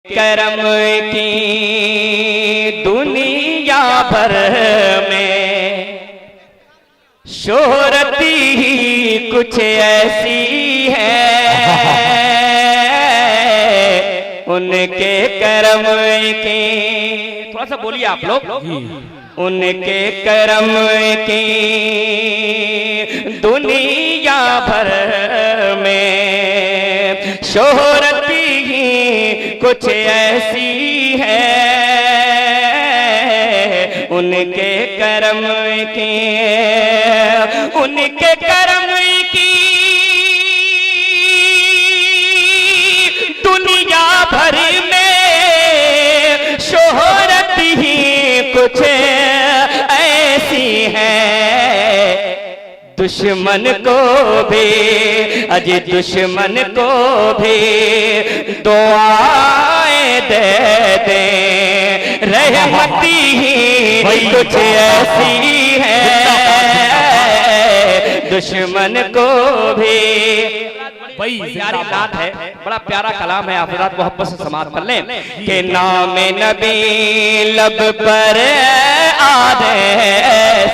करम की दुनिया भर में शोहरत ही कुछ ऐसी है, उनके करम की, थोड़ा सा बोलिए आप लोग, उनके करम की दुनिया भर में शोहरत ही कुछ ऐसी है, उनके करम की, उनके करम की दुनिया भर में शोहरत ही कुछ ऐसी है, दुश्मन को भी, अजी दुश्मन को भी दुआएं दे दे, रहमती ही कुछ ऐसी है, दुश्मन को भी। वही प्यारी बात है, बड़ा प्यारा कलाम है, आप हज़रात मोहब्बत से समाअत कर लें कि नाम नबी लब पर आने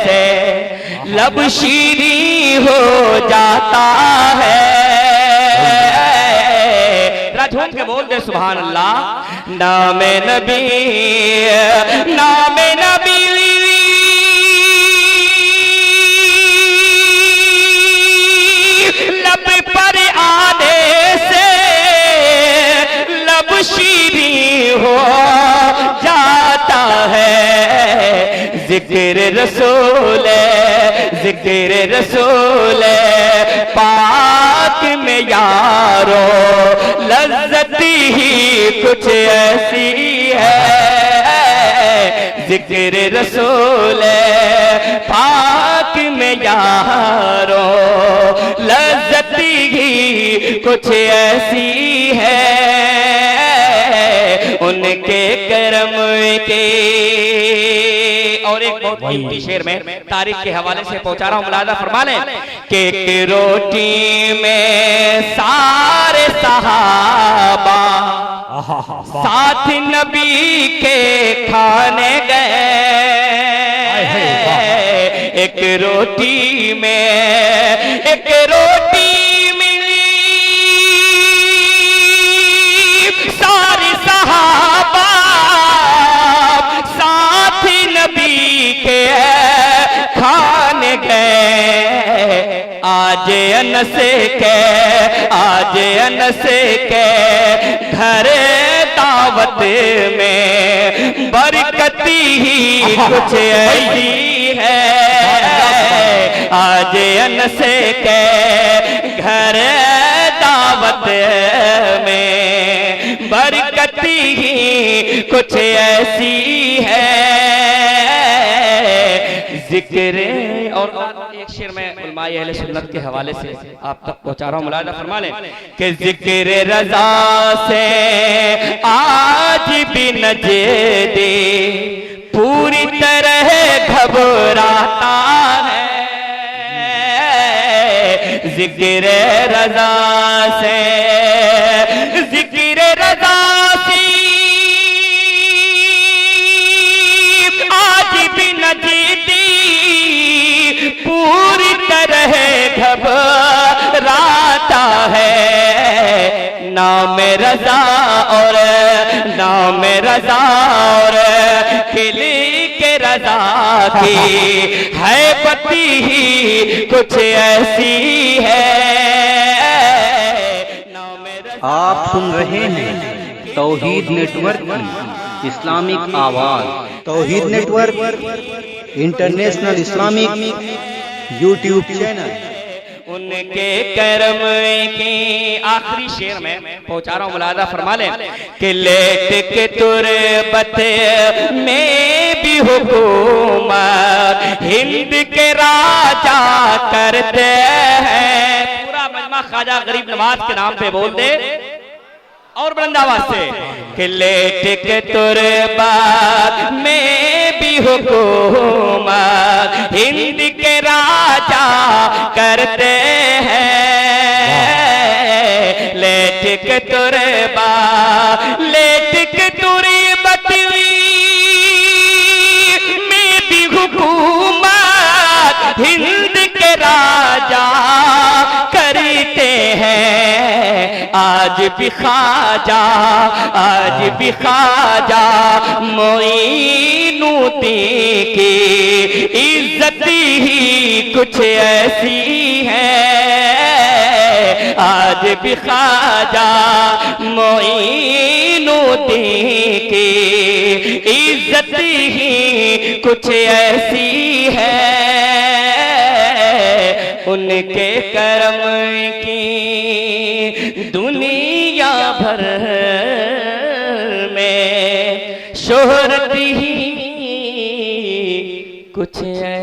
से लब शीरी हो जाता है, झूम के बोल दे सुभान अल्लाह। नाम नबी, नाम नबी लब पर आने से लब शीरी हो जाता है, जिक्र रसूल, जिक्र रसूल पाक में यारो लज्जत ही कुछ ऐसी है, जिक्र रसूल पाक में यारो लज्जत ही कुछ ऐसी है, उनके करम के। और एक बहुत कीमती शेर में तारीख के हवाले से पहुंचा रहा हूं, मुलाजा फरमा लें कि एक रोटी में सारे सहाबा साथ नबी के खाने गए, एक रोटी में, एक रोटी मिली सारी सहाबा साथ नबी के खाने गए, आज अनस के, आज अनस के घर दावत में बरकत ही कुछ ऐसी है, आज अनस के घर दावत में बरकत ही कुछ ऐसी है, जिक्र। और एक शेर में उलमाए अहले सुन्नत के हवाले से आप तक पहुंचा रहा हूं, मुलाजा फरमा लें कि जिक्र रजा से आज भी नजदे पूरी तरह घबराता है, जिक्र रजा से, जिक्र रजा से आज भी नजदे पूरी तरह घबराता है, नाम रजा और नाम रजा और खिली के रजा की है पति ही कुछ ऐसी है, नाम रजा। आप सुन रहे हैं तौहीद नेटवर्क की इस्लामिक आवाज, Tauheed network international Islamic YouTube channel. उनके करम की आखिरी शेर में पहुंचा रहा हूं, मुलाजा फरमा लें कि लेट के तुरबत में भी हुकूमत हिंद के राजा करते हैं, पूरा मजमा ख्वाजा गरीब नवाज के नाम पे बोल दे और बुलंद आवाज से कि लेट के तुरबत में भी हुकूमत हिंद के राजा करते हैं, लेट के तुरबत, लेट हैं आज भी ख्वाजा, आज भी ख्वाजा मोइनुद्दीन की इज्जत ही कुछ ऐसी है, आज भी ख्वाजा मोइनुद्दीन की इज्जत ही कुछ ऐसी है। उनके करम की दुनिया भर में शोहरत ही कुछ है।